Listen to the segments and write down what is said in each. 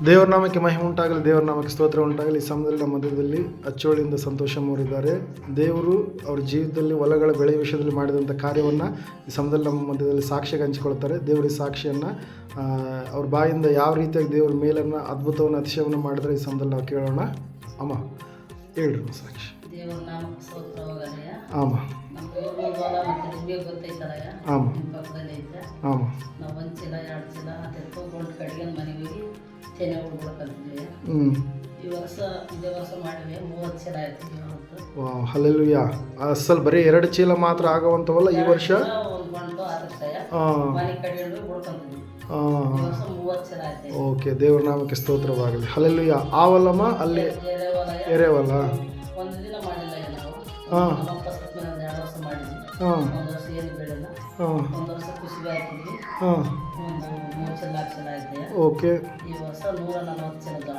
ದೇವರ ನಾಮಕ್ಕೆ ಮಹಿಮೆ ಉಂಟಾಗಲಿ, ದೇವರ ನಾಮಕ್ಕೆ ಸ್ತೋತ್ರ ಉಂಟಾಗಲಿ. ಈ ಸಮಯದಲ್ಲಿ ನಮ್ಮ ಮಧ್ಯದಲ್ಲಿ ಅಚ್ಚೋಳಿಯಿಂದ ಸಂತೋಷಮ್ಮವರಿದ್ದಾರೆ. ದೇವರು ಅವ್ರ ಜೀವಿತದಲ್ಲಿ ಹೊಲಗಳ ಬೆಳೆ ವಿಷಯದಲ್ಲಿ ಮಾಡಿದಂಥ ಕಾರ್ಯವನ್ನು ಈ ಸಮಯದಲ್ಲಿ ನಮ್ಮ ಮಧ್ಯದಲ್ಲಿ ಸಾಕ್ಷಿಗೆ ಹಂಚಿಕೊಳ್ತಾರೆ. ದೇವರ ಸಾಕ್ಷಿಯನ್ನು ಅವ್ರ ಬಾಯಿಂದ ಯಾವ ರೀತಿಯಾಗಿ ದೇವರ ಮೇಲನ್ನು ಅದ್ಭುತವನ್ನು ಅತಿಶಯವನ್ನು ಮಾಡಿದ್ರೆ ಈ ಸಮಯದಲ್ಲಿ ನಾವು ಕೇಳೋಣ. ಅಮ್ಮ ಹೇಳ್ರಿ ಸಾಕ್ಷಿ. ದೇವರ ನಾಮಕ್ಕೆ ಸ್ತೋತ್ರ ಹೋಗಲಯ್ಯ. ಆಮ ನಿಮಗೆ ಗೊತ್ತೈತಲಯ್ಯ, ನಿಮ್ಮ ಪಕ್ಕದಲ್ಲಿ ಐತೆ. ಆಮ ನಾವು 1 ಚೀಲ 2 ಚೀಲ ತೆಗೆದುಕೊಂಡು ಕಡೆಗೆ ಮನೆಗೆ ಹೋಗಿ ತೆನೆ ಹುಡ್ಕೊಳ್ಕಂತಿದ್ವಿ. ಈ ವರ್ಷ ಮಾಡಿದ್ವಿ 30 ಚೀಲ ಆಯ್ತು. ಹಲ್ಲೆಲೂಯಾ. ಅಸಲ್ ಬರೀ 2 ಚೀಲ ಮಾತ್ರ ಆಗುವಂಥವಲ್ಲ ಈ ವರ್ಷ. ಒಂದು ಗಂಟು ಆಗುತ್ತಯ್ಯ, ಮನೆ ಕಡೆಯಲ್ಲಿ ಹುಡ್ಕೊಂತಿದ್ವಿ. ಓಕೆ, ದೇವರ ನಾಮಕ್ಕೆ ಸ್ತೋತ್ರವಾಗಲಿ. ಹಲ್ಲೆಲೂಯಾ. ಆವಲ್ಲಮ್ಮ ಅಲ್ಲಿ ಎರೆವಲ್ಲ. ಒಂದು ದಿನ ಮಾಡಿಲ್ಲ ನಾವು. ಹಾಂ 2 ವರ್ಷ ಮಾಡಿದ್ವಿ. ಹಾಂ 1 ವರ್ಷ ಏನು ಬೆಳೆಲ್ಲ. ಹಾಂ 1 ವರ್ಷ ಖುಷಿಗೆ ಹಾಕಿದ್ವಿ. ಹಾಂ ಒಂದು 3 ಚೀಲ 4 ಚೀಲ ಆಯ್ತು. ಓಕೆ. ಈ ವರ್ಷ 140 ಚೀಲ ಜೋಳ.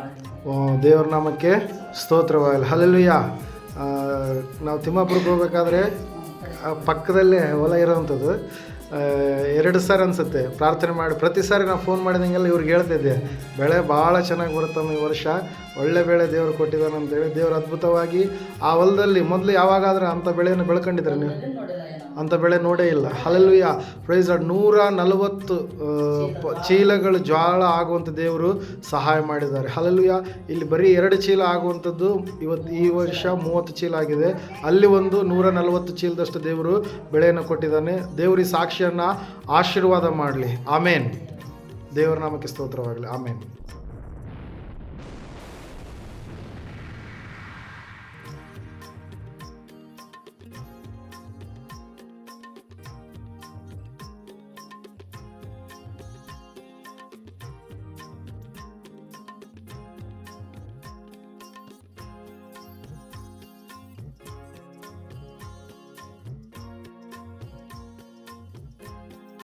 ದೇವರ ನಾಮಕ್ಕೆ ಸ್ತೋತ್ರವಾಗಲಿ. ಹಲ್ಲೆಲೂಯಾ. ನಾವು ತಿಮ್ಮಾಪುರಕ್ಕೆ ಹೋಗ್ಬೇಕಾದ್ರೆ ಪಕ್ಕದಲ್ಲೇ ಹೊಲ ಇರೋವಂಥದ್ದು. 2 ಸಾರಿ ಅನಿಸುತ್ತೆ ಪ್ರಾರ್ಥನೆ ಮಾಡಿ. ಪ್ರತಿ ಸಾರಿ ನಾವು ಫೋನ್ ಮಾಡಿದಂಗೆಲ್ಲ ಇವ್ರಿಗೆ ಹೇಳ್ತಿದ್ದೆ, ಬೆಳೆ ಭಾಳ ಚೆನ್ನಾಗಿ ಬರುತ್ತಮ್ಮ ಈ ವರ್ಷ, ಒಳ್ಳೆ ಬೆಳೆ ದೇವರು ಕೊಟ್ಟಿದ್ದಾನೆ ಅಂತೇಳಿ. ದೇವರು ಅದ್ಭುತವಾಗಿ ಆ ಹೊಲದಲ್ಲಿ ಮೊದಲು ಯಾವಾಗಾದ್ರೆ ಅಂಥ ಬೆಳೆಯನ್ನು ಬೆಳ್ಕೊಂಡಿದ್ದಾರೆ ನೀವು? ಅಂಥ ಬೆಳೆ ನೋಡೇ ಇಲ್ಲ. ಹಲ್ಲೆಲೂಯಾ. Price lord. 140 ಚೀಲಗಳು ಜ್ವಾಳ ಆಗುವಂಥ ದೇವರು ಸಹಾಯ ಮಾಡಿದ್ದಾರೆ. ಹಲ್ಲೆಲೂಯಾ. ಇಲ್ಲಿ ಬರೀ 2 ಚೀಲ ಆಗುವಂಥದ್ದು ಈ ವರ್ಷ 30 ಚೀಲ ಆಗಿದೆ. ಅಲ್ಲಿ ಒಂದು 140 ಚೀಲದಷ್ಟು ದೇವರು ಬೆಳೆಯನ್ನು ಕೊಟ್ಟಿದ್ದಾನೆ. ದೇವರು ಈ ಸಾಕ್ಷಿಯನ್ನು ಆಶೀರ್ವಾದ ಮಾಡಲಿ. ಆಮೇನ್. ದೇವರ ನಾಮಕ್ಕೆ ಸ್ತೋತ್ರವಾಗಲಿ. ಆಮೇನ್.